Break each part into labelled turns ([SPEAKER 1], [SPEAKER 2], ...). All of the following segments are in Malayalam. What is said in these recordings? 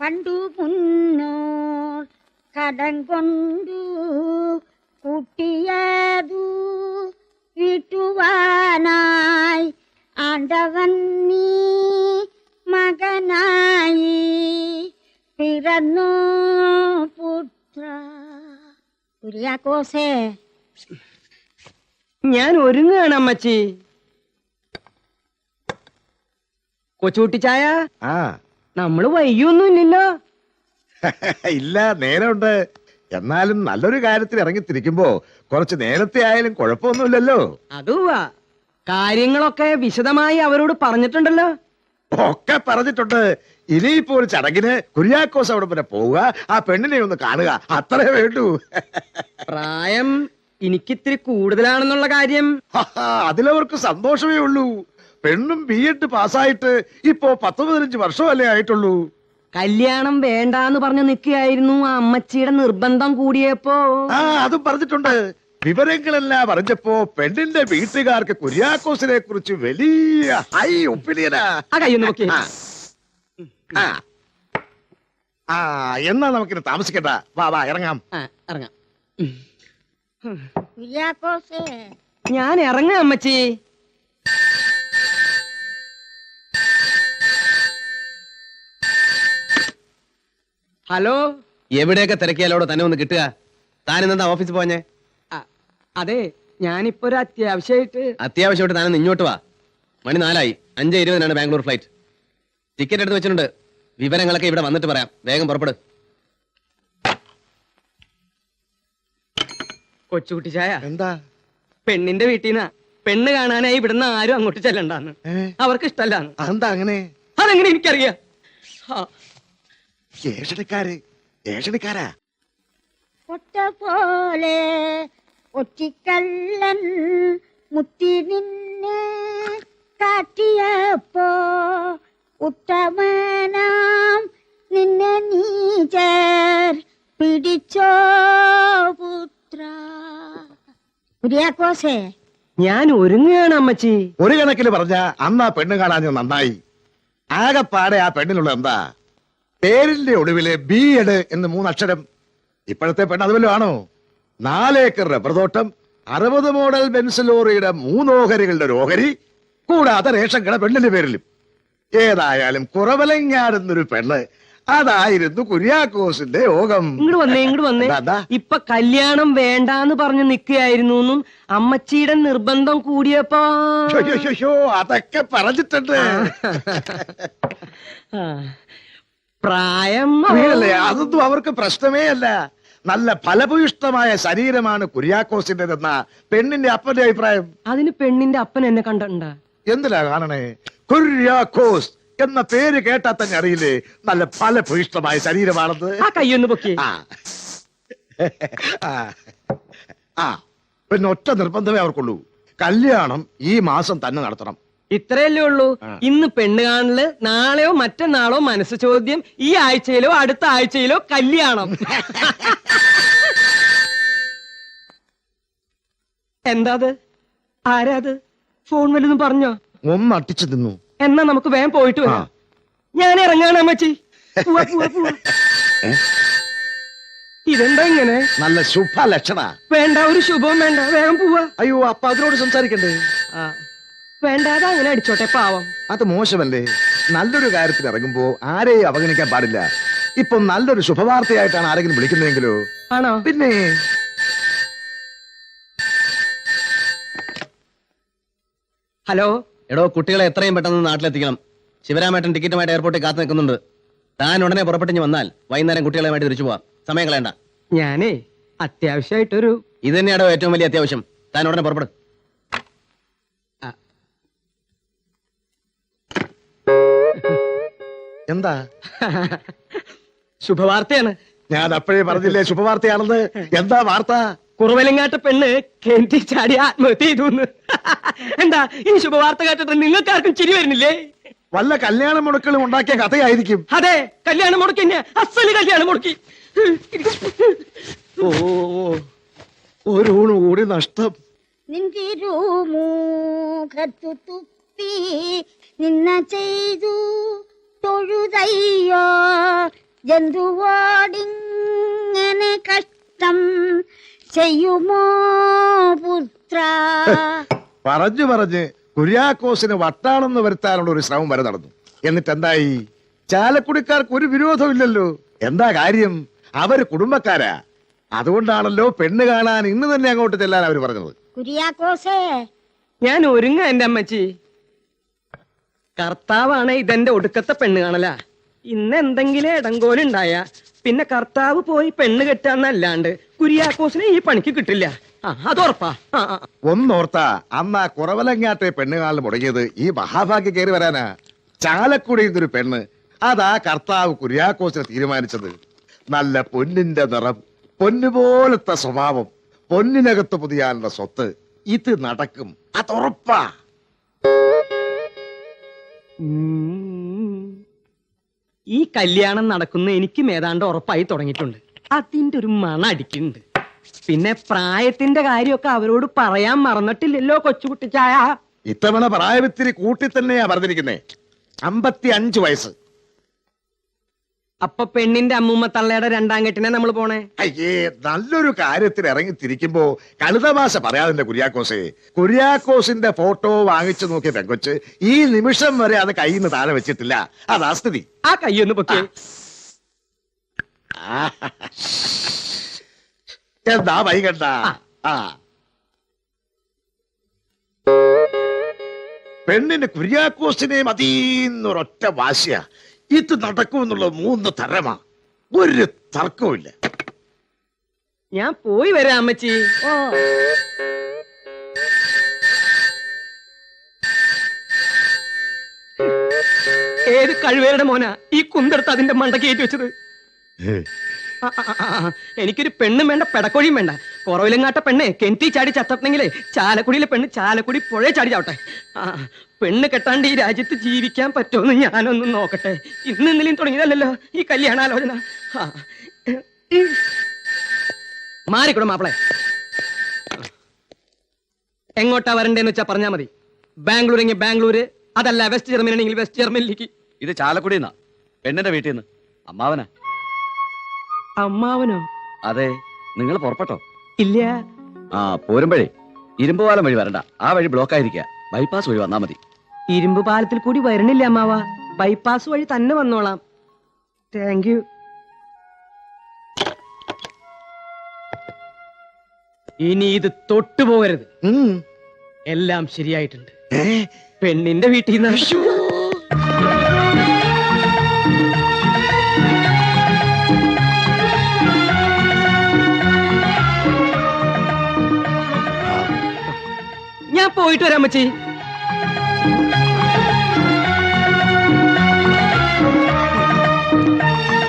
[SPEAKER 1] പണ്ടു മുന്നോർ കടം കൊണ്ടു കൂട്ടിയതു വീട്ടുവാനായി ആണ്ടവൻ നീ മകനായി പിറന്നു പുത്ര. കുര്യാക്കോസേ,
[SPEAKER 2] ഞാൻ ഒരുങ്ങുകയാണ് അമ്മച്ചി. കൊച്ചുകുട്ടി ചായ, നമ്മള് വൈകിയൊന്നുമില്ലല്ലോ?
[SPEAKER 3] ഇല്ല, നേരമുണ്ട്. എന്നാലും നല്ലൊരു കാര്യത്തിൽ ഇറങ്ങിത്തിരിക്കുമ്പോ കുറച്ച് നേരത്തെ ആയാലും കുഴപ്പമൊന്നുമില്ലല്ലോ.
[SPEAKER 2] അതുവാ, കാര്യങ്ങളൊക്കെ വിശദമായി അവരോട് പറഞ്ഞിട്ടുണ്ടല്ലോ.
[SPEAKER 3] ഒക്കെ പറഞ്ഞിട്ടുണ്ട്. ഇനിയിപ്പോ ഒരു ചടങ്ങിന് കുര്യാക്കോസ് അവിടെ വരെ പോവുക, ആ പെണ്ണിനെ ഒന്ന് കാണുക, അത്രേ വേണ്ടൂ.
[SPEAKER 2] പ്രായം എനിക്കിത്തിരി കൂടുതലാണെന്നുള്ള കാര്യം
[SPEAKER 3] അതിലവർക്ക് സന്തോഷമേ ഉള്ളൂ. പെണ്ണും BEd പാസ്സായിട്ട് ഇപ്പോ 10-15 വർഷമല്ലേ ആയിട്ടുള്ളൂ.
[SPEAKER 2] കല്യാണം വേണ്ടാന്ന് പറഞ്ഞു നിൽക്കുകയായിരുന്നു. ആ അമ്മച്ചിയുടെ നിർബന്ധം കൂടിയപ്പോ
[SPEAKER 3] അതും പറഞ്ഞിട്ടുണ്ട്. വിവരങ്ങളെല്ലാം അറിഞ്ഞപ്പോ പെണ്ണിന്റെ വീട്ടുകാർക്ക് കുര്യാക്കോസിനെ കുറിച്ച് വലിയ ഹൈ ഒപ്പീനിയനാ. എന്നാ നമുക്കിത് താമസിക്കണ്ട. വാ വാ, ഇറങ്ങാം.
[SPEAKER 2] ഇറങ്ങാം.
[SPEAKER 1] കുര്യാക്കോസേ,
[SPEAKER 2] ഞാൻ ഇറങ്ങാം അമ്മച്ചി. ഹലോ,
[SPEAKER 4] എവിടെയൊക്കെ തിരക്കിയാലോടെ തന്നെ ഒന്ന് കിട്ടുക? താനെന്താ ഓഫീസിൽ പോഞ്ഞേ?
[SPEAKER 2] അതെ, ഞാനിപ്പോ ഒരു
[SPEAKER 4] അത്യാവശ്യമായിട്ട് താനൊന്ന് ഇങ്ങോട്ട് വാ. മണി 4 5:20 ബാംഗ്ലൂർ ഫ്ലൈറ്റ്. ടിക്കറ്റ് എടുത്ത് വെച്ചിട്ടുണ്ട്. വിവരങ്ങളൊക്കെ ഇവിടെ വന്നിട്ട് പറയാം. വേഗം പുറപ്പെടു.
[SPEAKER 2] കൊച്ചുകുട്ടി ചായ,
[SPEAKER 3] എന്താ?
[SPEAKER 2] പെണ്ണിന്റെ വീട്ടിൽ നിന്നാ പെണ്ണ് കാണാനായി ഇവിടുന്ന് ആരും അങ്ങോട്ട് ചെല്ലണ്ടാന്ന്. അവർക്ക് ഇഷ്ടല്ലാന്ന്.
[SPEAKER 3] എന്താ അങ്ങനെ?
[SPEAKER 2] അതെങ്ങനെ എനിക്കറിയാം?
[SPEAKER 3] ഏഷണിക്കാരാ
[SPEAKER 1] പൊട്ട പോലെ ഒറ്റിക്കല്ലൻ മുത്തി നിന്നെ കാട്ടിയപ്പോ ഉത്തമനാം നിന്നെ നീചർ പിടിച്ചോ പുത്ര. കുര്യാക്കോസേ,
[SPEAKER 2] ഞാൻ ഒരുങ്ങുകയാണ് അമ്മച്ചി.
[SPEAKER 3] ഒരു കണക്കിന് പറഞ്ഞ അന്നാ പെണ്ണ് കാണാൻ നന്നായി. ആകെപ്പാടെ ആ പെണ്ണിനുള്ള എന്താ? പേരിന്റെ ഒടുവില് BEd എന്ന് 3 അക്ഷരം. ഇപ്പോഴത്തെ പെണ്ണ് അതുവല്ലോ ആണോ? 4 ഏക്കർ റബ്ബർ തോട്ടം, 60 മോഡൽ ബെൻസ് ലോറിയുടെ 3 ഓഹരികളുടെ ഒരു ഓഹരി, കൂടാതെ റേഷൻ കട പെണ്ണിന്റെ പേരിലും. ഏതായാലും കുറവലങ്ങാടുന്നൊരു പെണ്ണ്, അതായിരുന്നു കുര്യാക്കോസിന്റെ യോഗം.
[SPEAKER 2] ഇങ്ങോട്ട് വന്നേ. ഇപ്പൊ കല്യാണം വേണ്ടാന്ന് പറഞ്ഞു നിൽക്കുകയായിരുന്നു. അമ്മച്ചിയുടെ നിർബന്ധം കൂടിയപ്പോ
[SPEAKER 3] അതൊക്കെ പറഞ്ഞിട്ടുണ്ട്.
[SPEAKER 2] പ്രായം
[SPEAKER 3] അതൊന്നും അവർക്ക് പ്രശ്നമേ അല്ല. നല്ല ഫലഭൂയിഷ്ടമായ ശരീരമാണ് കുര്യാക്കോസിന്റെതെന്ന പെണ്ണിന്റെ അപ്പന്റെ അഭിപ്രായം.
[SPEAKER 2] അതിന് പെണ്ണിന്റെ അപ്പൻ എന്നെ കണ്ടിട്ടുണ്ടാ?
[SPEAKER 3] എന്തിനാ കാണണേ? കുര്യാക്കോസ് എന്ന പേര് കേട്ടാ തന്നെ അറിയില്ലേ നല്ല ഫലഭൂയിഷ്ടമായ ശരീരമാണെന്ന്.
[SPEAKER 2] ആ കയ്യൊന്ന് പൊക്കി.
[SPEAKER 3] പിന്നെ ഒറ്റ നിർബന്ധമേ അവർക്കുള്ളൂ, കല്യാണം ഈ മാസം തന്നെ നടത്തണം.
[SPEAKER 2] ഇത്രയല്ലേ ഉള്ളൂ. ഇന്ന് പെണ്ണ് കാണല്, നാളെയോ മറ്റന്നാളോ മനസ്സ് ചോദ്യം, ഈ ആഴ്ചയിലോ അടുത്ത ആഴ്ചയിലോ കല്യാണം. എന്താത്? ആരാത്? ഫോൺ വല്ലതും പറഞ്ഞോ?
[SPEAKER 3] ഒന്ന് അട്ടിച്ചു തിന്നു.
[SPEAKER 2] എന്നാ നമുക്ക് വേഗം പോയിട്ട് വരാം. ഞാൻ ഇറങ്ങാണ് അമ്മച്ചി. ഇതെന്താ ഇങ്ങനെ?
[SPEAKER 3] നല്ല ശുഭ ലക്ഷണ.
[SPEAKER 2] വേണ്ട, ഒരു ശുഭവും വേണ്ട, വേഗം പോവാ.
[SPEAKER 3] അയ്യോ, അപ്പൊ അതിനോട് സംസാരിക്കണ്ടേ?
[SPEAKER 2] വേണ്ടാതെ അങ്ങനെ അടിച്ചോട്ടെ, പാവം.
[SPEAKER 3] അത് മോശമല്ലേ? നല്ലൊരു കാര്യത്തിൽ ഇറങ്ങുമ്പോ ആരെയും അവഗണിക്കാൻ പാടില്ല. ഇപ്പൊ നല്ലൊരു ശുഭവാർത്തയായിട്ടാണ് ആരെങ്കിലും വിളിക്കുന്നതെങ്കിലോ?
[SPEAKER 2] ആണോ?
[SPEAKER 3] പിന്നെ
[SPEAKER 2] ഹലോ.
[SPEAKER 4] എടോ, കുട്ടികളെ എത്രയും പെട്ടെന്ന് നാട്ടിലെത്തിക്കണം. ശിവരാമേട്ടൻ ടിക്കറ്റുമായിട്ട് എയർപോർട്ടിൽ കാത്തു നിൽക്കുന്നുണ്ട്. താൻ ഉടനെ പുറപ്പെട്ടിഞ്ഞ് വന്നാൽ വൈകുന്നേരം കുട്ടികളുമായിട്ട് തിരിച്ചു പോവാം. സമയം കളയണ്ട.
[SPEAKER 2] ഞാനേ അത്യാവശ്യമായിട്ടൊരു
[SPEAKER 4] ഇത് തന്നെയാണോ ഏറ്റവും വലിയ അത്യാവശ്യം? താൻ ഉടനെ പുറപ്പെടും.
[SPEAKER 3] എന്താ?
[SPEAKER 2] ശുഭവാർത്തയാണ്.
[SPEAKER 3] ഞാൻ അപ്പോഴേ പറഞ്ഞില്ലേ ശുഭവാർത്തയാണെന്ന്. എന്താ വാർത്ത?
[SPEAKER 2] കുറവലങ്ങാട്ട പെണ്ണ് കിണറ്റിൽ ചാടി ആത്മഹത്യ ചെയ്തു. എന്താ ഈ ശുഭവാർത്ത കേട്ടിട്ട് നിങ്ങൾക്കാർക്കും ചിരി വരുന്നില്ലേ?
[SPEAKER 3] വല്ല കല്യാണ മുടക്കളും ഉണ്ടാക്കിയ കഥയായിരിക്കും.
[SPEAKER 2] അതെ, കല്യാണം മുടക്കി തന്നെ, അസല് കല്യാണം മുടക്കി.
[SPEAKER 3] ഒരു ഊണ് കൂടി നഷ്ടം.
[SPEAKER 1] നിന്തിരുമുഖത്തു തുപ്പി നിന്ന ചെയ്തു തൊഴുതയ്യോ ജന്തുവോടിങ്ങനെ കഷ്ടം ചെയ്യുമോ പുത്ര?
[SPEAKER 3] പറഞ്ഞു കുര്യാക്കോസിന് വട്ടാണെന്ന് വരുത്താനുള്ള ഒരു ശ്രമം വരെ നടന്നു. എന്നിട്ട് എന്തായി? ചാലക്കുടിക്കാർക്ക് ഒരു വിരോധമില്ലല്ലോ. എന്താ കാര്യം? അവര് കുടുംബക്കാരാ. അതുകൊണ്ടാണല്ലോ പെണ്ണ് കാണാൻ ഇന്ന് തന്നെ അങ്ങോട്ട് ചെല്ലാൻ അവര് പറഞ്ഞത്.
[SPEAKER 1] കുര്യാക്കോസേ,
[SPEAKER 2] ഞാൻ ഒരുങ്ങ എന്റെ അമ്മച്ചി. കർത്താവാണ് ഇതെന്റെ ഒടുക്കത്തെ പെണ്ണ് കാണല. ഇന്ന് എന്തെങ്കിലും ഇടങ്കോലുണ്ടായ പിന്നെ കർത്താവ് പോയി പെണ്ണ് കെട്ടാന്നല്ലാണ്ട് കുര്യാക്കോസിനെ ഈ പണിക്ക് കിട്ടില്ല. അതുറപ്പാ.
[SPEAKER 3] ഒന്നോർത്താ അന്ന് ആ കുറവലങ്ങാട്ടെ പെണ്ണ് കാണൽ മുടങ്ങിയത് ഈ മഹാഭാഗ്യ കയറി വരാനാ. ചാലക്കുടിയിൽ ഒരു പെണ്ണ്, അതാ കർത്താവ് കുര്യാക്കോസിനെ തീരുമാനിച്ചത്. നല്ല പൊന്നിന്റെ നിറം, പൊന്നുപോലത്തെ സ്വഭാവം, പൊന്നിനകത്ത് പുതിയാനുള്ള സ്വത്ത്. ഇത് നടക്കും, അതുറപ്പാ.
[SPEAKER 2] ഈ കല്യാണം നടക്കുന്ന എനിക്ക് ഏതാണ്ട് ഉറപ്പായി തുടങ്ങിയിട്ടുണ്ട്. അതിന്റെ ഒരു മണ അടിക്കുന്നുണ്ട്. പിന്നെ പ്രായത്തിന്റെ കാര്യമൊക്കെ അവരോട് പറയാൻ മറന്നിട്ടില്ലല്ലോ കൊച്ചുകുട്ടിച്ചായ.
[SPEAKER 3] ഇത്തവണ പ്രായത്തിരി കൂട്ടി തന്നെയാ പറഞ്ഞിരിക്കുന്നേ. 55 വയസ്സ്.
[SPEAKER 2] അപ്പൊ പെണ്ണിന്റെ അമ്മൂമ്മ തള്ളയുടെ രണ്ടാം കെട്ടിനെ നമ്മൾ പോണേ.
[SPEAKER 3] അയ്യേ, നല്ലൊരു കാര്യത്തിൽ ഇറങ്ങി തിരിക്കുമ്പോ കഴുതഭാഷ പറയാതിന്റെ കുര്യാക്കോസെ. കുര്യാക്കോസിന്റെ ഫോട്ടോ വാങ്ങിച്ചു നോക്കിയ പെങ്കൊച്ച് ഈ നിമിഷം വരെ അത് കയ്യിൽ നിന്ന് താഴെ വെച്ചിട്ടില്ല. അതാ സ്ഥിതി.
[SPEAKER 2] ആ കയ്യൊന്ന് പൊക്കി.
[SPEAKER 3] എന്താ വൈകണ്ട? പെണ്ണിന് കുര്യാക്കോസിനെ മതിന്നൊരൊറ്റ വാശിയ. ഇത് നടക്കുമെന്നുള്ള 3 തരമാ. ഒരു തർക്കവുമില്ല.
[SPEAKER 2] ഞാൻ പോയി വരാം അമ്മച്ചി.
[SPEAKER 1] ഓ
[SPEAKER 2] ഏത് കഴിവേരുടെ മോനാ ഈ കുന്തെടുത്ത് അതിന്റെ മണ്ടക്ക് കയറ്റി വെച്ചത്? എനിക്കൊരു പെണ്ണും വേണ്ട, പെടക്കോഴിയും വേണ്ട. കുറവിലങ്ങാട്ട പെണ്ണ് കെന്റി ചാടി ചത്തണമെങ്കിലേ ചാലക്കുടിയിലെ പെണ്ണ് ചാലക്കുടി പുഴ ചാടി ചാവട്ടെ. പെണ്ണ് കെട്ടാണ്ട് ഈ രാജ്യത്ത് ജീവിക്കാൻ പറ്റുമെന്ന് ഞാനൊന്നും നോക്കട്ടെ. ഇന്നലെയും തുടങ്ങിയതല്ലോ ഈ കല്യാണാലോചന. മാറിക്കൂടെ മാപ്പിളെ. എങ്ങോട്ടാ വരണ്ടേന്ന് വെച്ചാ പറഞ്ഞാ മതി. ബാംഗ്ലൂരെങ്കിൽ ബാംഗ്ലൂര്, അതല്ല വെസ്റ്റ് ജർമ്മനി ആണെങ്കിൽ വെസ്റ്റ് ജർമ്മനിലേക്ക്.
[SPEAKER 5] ഇത് ചാലക്കുടിന്നാ, പെണ്ണിന്റെ വീട്ടിൽ നിന്ന്. അമ്മാവനാ.
[SPEAKER 2] അമ്മാവനോ?
[SPEAKER 5] അതെ. നിങ്ങൾ പുറപ്പെട്ടോ?
[SPEAKER 2] ഇല്ല.
[SPEAKER 5] ആ, പോരുമ്പഴേ ഇരുമ്പുപാലം വഴി വരണ്ട. ആ വഴി ബ്ലോക്ക് ആയിരിക്കുക. ബൈപ്പാസ് വഴി വന്നാ മതി.
[SPEAKER 2] ഇരുമ്പ് പാലത്തിൽ കൂടി വരണില്ല അമ്മാവ. ബൈപ്പാസ് വഴി തന്നെ വന്നോളാം. Thank you. ഇനി ഇത് തൊട്ടുപോകരുത്. എല്ലാം ശരിയായിട്ടുണ്ട്. പെണ്ണിന്റെ വീട്ടിൽ നിന്ന് ഞാൻ പോയിട്ട് വരാം അമ്മച്ചി.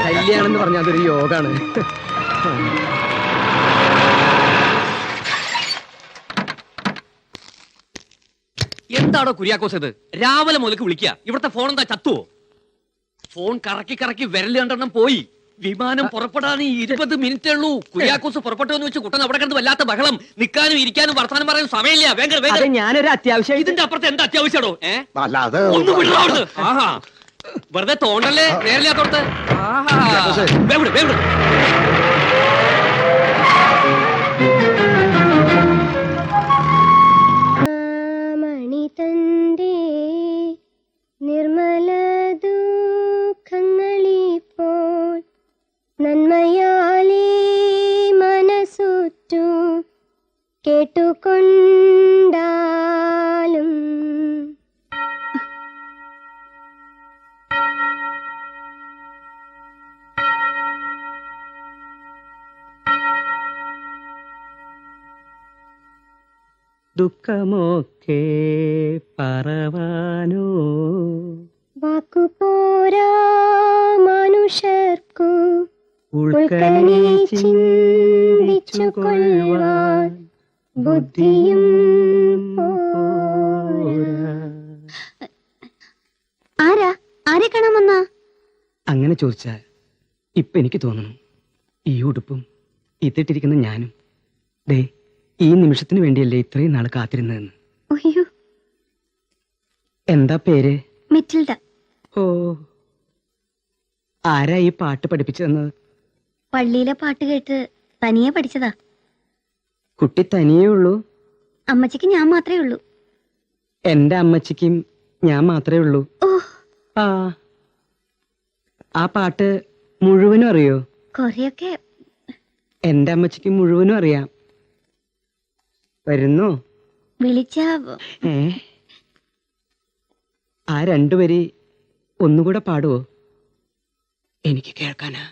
[SPEAKER 2] കല്യാണം എന്ന് പറഞ്ഞാൽ അതൊരു യോഗാണ്.
[SPEAKER 6] എന്താണോ കുര്യാക്കോസ് ഇത്? രാവിലെ മുതൽക്ക് വിളിക്കുക. ഇവിടുത്തെ ഫോൺ എന്താ ചത്തുവോ? ഫോൺ കറക്കി കറക്കി വിരൽ രണ്ടെണ്ണം പോയി. വിമാനം പുറപ്പെടാൻ 20 മിനിറ്റേ ഉള്ളൂ. കുര്യാക്കോസ് പുറപ്പെട്ടു എന്ന് വെച്ച് കുട്ടൻ അവിടെ കിടന്ന് വല്ലാത്ത ബഹളം. നിൽക്കാനും ഇരിക്കാനും വർത്താനം പറയാനും സമയമില്ല.
[SPEAKER 2] അതെ, ഞാനൊരു അത്യാവശ്യം.
[SPEAKER 6] ഇതിന്റെ അപ്പുറത്ത് എന്താ അത്യാവശ്യമാണോ?
[SPEAKER 3] അല്ലാതെ
[SPEAKER 6] ഒന്ന് വിടോ അവിടുന്ന്. ആഹാ, വെറുതെ തോണ്ടല്ലേ നേരില്ലാത്തോടത്ത്. വേവിട് വേവിട്.
[SPEAKER 7] തന്റെ നിർമ്മല ദുഃഖങ്ങളിപ്പോൾ നന്മയാലേ മനസ്സുറ്റു കേട്ടുകൊണ്ടാലും
[SPEAKER 2] ദുഃഖമൊക്കെ പറവാനോ
[SPEAKER 7] വാക്കുപോരാ മനുഷ്യർക്കു
[SPEAKER 2] ഉൾക്കനെ ചിന്തിച്ചു കൊള്ളുവാൻ ബുദ്ധിയും
[SPEAKER 7] ആരാ ആരെ കാണാമെന്നാ?
[SPEAKER 2] അങ്ങനെ ചോദിച്ചാൽ ഇപ്പൊ എനിക്ക് തോന്നുന്നു ഈ ഉടുപ്പും ഇത്തിട്ടിരിക്കുന്ന ഞാനും ദേ ഈ നിമിഷത്തിന് വേണ്ടിയല്ലേ ഇത്രയും നാൾ കാത്തിരുന്നതെന്ന്.
[SPEAKER 7] അയ്യോ,
[SPEAKER 2] എന്താ പേര്?
[SPEAKER 7] മെറ്റിൽഡ.
[SPEAKER 2] ഓ, ആരാ ഈ പാട്ട് പഠിപ്പിച്ചു തന്നത്?
[SPEAKER 7] പള്ളിയിലെ പാട്ട് കേട്ട് തനിയെ പഠിച്ചതാ.
[SPEAKER 2] കുട്ടി തനിയേ ഉള്ളൂ?
[SPEAKER 7] അമ്മച്ചിക്ക് ഞാൻ മാത്രമേ ഉള്ളൂ.
[SPEAKER 2] എന്റെ അമ്മച്ചിക്കും ഞാൻ മാത്രമേ ഉള്ളൂ.
[SPEAKER 7] ഓ,
[SPEAKER 2] ആ പാട്ട് മുഴുവനും അറിയോ?
[SPEAKER 7] കൊറേയൊക്കെ.
[SPEAKER 2] എന്റെ അമ്മച്ചിക്ക് മുഴുവനും അറിയാം. വരുന്നോ?
[SPEAKER 7] വിളിച്ച
[SPEAKER 2] ആ രണ്ടുപേരി ഒന്നുകൂടെ പാടുവോ? എനിക്ക് കേൾക്കാനാ.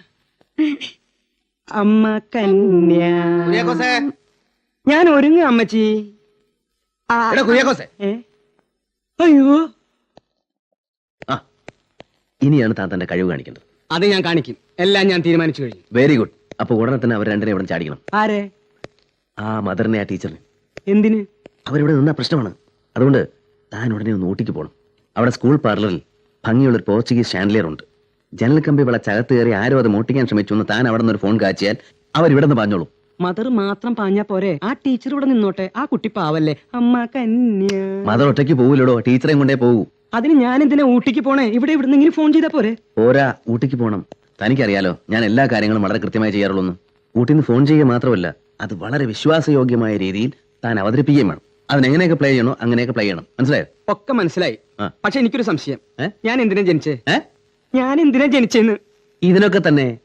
[SPEAKER 2] അമ്മ കന്യ.
[SPEAKER 4] കുര്യാക്കോസേ,
[SPEAKER 2] ഞാൻ ഒരുങ്ങ അമ്മച്ചി.
[SPEAKER 4] എടാ കുര്യാക്കോസേ.
[SPEAKER 2] അയ്യോ,
[SPEAKER 4] ആ, ഇനിയാണ് താൻ തന്റെ കഴിവ് കാണിക്കേണ്ടത്.
[SPEAKER 2] അത് ഞാൻ കാണിക്കും. എല്ലാം ഞാൻ തീരുമാനിച്ചു കഴിഞ്ഞു.
[SPEAKER 4] Very good. അപ്പൊ ഉടനെ തന്നെ അവർ രണ്ടിനെ ഇവിടെ ചാടിക്കണം.
[SPEAKER 2] ആരെ?
[SPEAKER 4] ആ മദറിനെ, ആ ടീച്ചറിനെ.
[SPEAKER 2] എന്തിന്?
[SPEAKER 4] അവരിവിടെ നിന്ന പ്രശ്നമാണ്. അതുകൊണ്ട് താൻ ഉടനെ ഒന്ന് ഊട്ടിക്ക് പോകണം. അവിടെ സ്കൂൾ പാർലറിൽ ഭംഗിയുള്ളൊരു പോർച്ചുഗീസ് ഷാൻഡലിയർ ഉണ്ട്. ജനൽ കമ്പി വിളച്ചകത്ത് കയറി ആരോ അത് മോട്ടിക്കാൻ ശ്രമിച്ചു എന്ന് താൻ അവിടെ നിന്ന് ഒരു ഫോൺ കാച്ചിയാൽ അവരിവിടെ നിന്ന് പാഞ്ഞോളൂ.
[SPEAKER 2] മദർ മാത്രം പാഞ്ഞാ പോരെ? ആ ടീച്ചർ ഇവിടെ നിന്നോട്ടെ. ആ കുട്ടി പാവല്ലേ. അമ്മ കന്യ.
[SPEAKER 4] മദർ ഒറ്റയ്ക്ക് പോവില്ലടോ, ടീച്ചറെയും കൊണ്ടേ പോകൂ.
[SPEAKER 2] അതിന് ഞാൻ എന്തിനാ ഊട്ടിക്ക് പോണേ? ഇവിടെ ഇവിടുന്നെങ്കിലും ഫോൺ ചെയ്താ പോരെ?
[SPEAKER 4] പോരാ, ഊട്ടിക്ക് പോകണം. തനിക്കറിയാലോ ഞാൻ എല്ലാ കാര്യങ്ങളും വളരെ കൃത്യമായി ചെയ്യാറുള്ളൂ. ഊട്ടിൽ നിന്ന് ഫോൺ ചെയ്യുക മാത്രമല്ല, അത് വളരെ വിശ്വാസയോഗ്യമായ രീതിയിൽ താൻ അവതരിപ്പിക്കുകയും വേണം. അതിനെങ്ങനെയൊക്കെ പ്ലേ ചെയ്യണോ അങ്ങനെയൊക്കെ പ്ലേ ചെയ്യണം. മനസ്സിലായോ?
[SPEAKER 2] ഒക്കെ മനസ്സിലായി.
[SPEAKER 4] ആ.
[SPEAKER 2] പക്ഷെ എനിക്കൊരു സംശയം.
[SPEAKER 4] ഏ?
[SPEAKER 2] ഞാൻ എന്തിനാ ജനിച്ചേ? ഞാൻ എന്തിനാ ജനിച്ചെന്ന്?
[SPEAKER 4] ഇതിനൊക്കെ തന്നെ.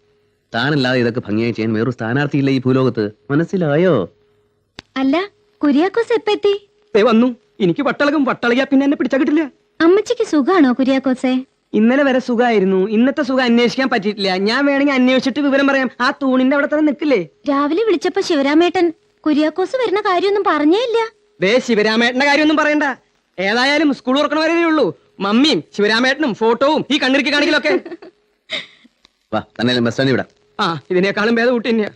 [SPEAKER 4] താനല്ലാതെ ഇതൊക്കെ ഭംഗിയായി ചെയ്യാൻ വേറൊരു സ്ഥാനാർത്ഥിയില്ല ഈ ഭൂലോകത്ത്. മനസ്സിലായോ?
[SPEAKER 7] അല്ല, കുര്യാക്കോസ് എപ്പ എത്തി?
[SPEAKER 2] വന്നു. എനിക്ക് വട്ടളകും. വട്ടളകിയാ പിന്നെ എന്നെ പിടിച്ചാ കിട്ടില്ല.
[SPEAKER 7] അമ്മച്ചിക്ക് സുഖാണോ കുര്യാക്കോസെ?
[SPEAKER 2] ഇന്നലെ വരെ സുഖമായിരുന്നു. ഇന്നത്തെ സുഖം അന്വേഷിക്കാൻ പറ്റിയിട്ടില്ല. ഞാൻ വേണമെങ്കിൽ അന്വേഷിച്ചിട്ട് വിവരം പറയാം. ആ തൂണിന്റെ അവിടെ തന്നെ നിൽക്കില്ലേ?
[SPEAKER 7] രാവിലെ വിളിച്ചപ്പോ ശിവരാമേട്ടൻ കുര്യാക്കോസ് വരുന്ന കാര്യമൊന്നും പറഞ്ഞേ ഇല്ല.
[SPEAKER 2] ദേ, ശിവരാമേട്ടന്റെ കാര്യമൊന്നും പറയണ്ട. ഏതായാലും സ്കൂൾ തുറക്കണ വരേ ഉള്ളൂ. മമ്മിയും ശിവരാമേട്ടനും ഫോട്ടോവും ഈ കണ്ണിറുക്കി കാണിക്കലൊക്കെ.
[SPEAKER 4] വാ, തന്നെ ബസ് സ്റ്റാൻഡിൽ വിടാം.
[SPEAKER 2] ഇതിനേക്കാളും ഭേദം കൂട്ടി തന്നെയാ.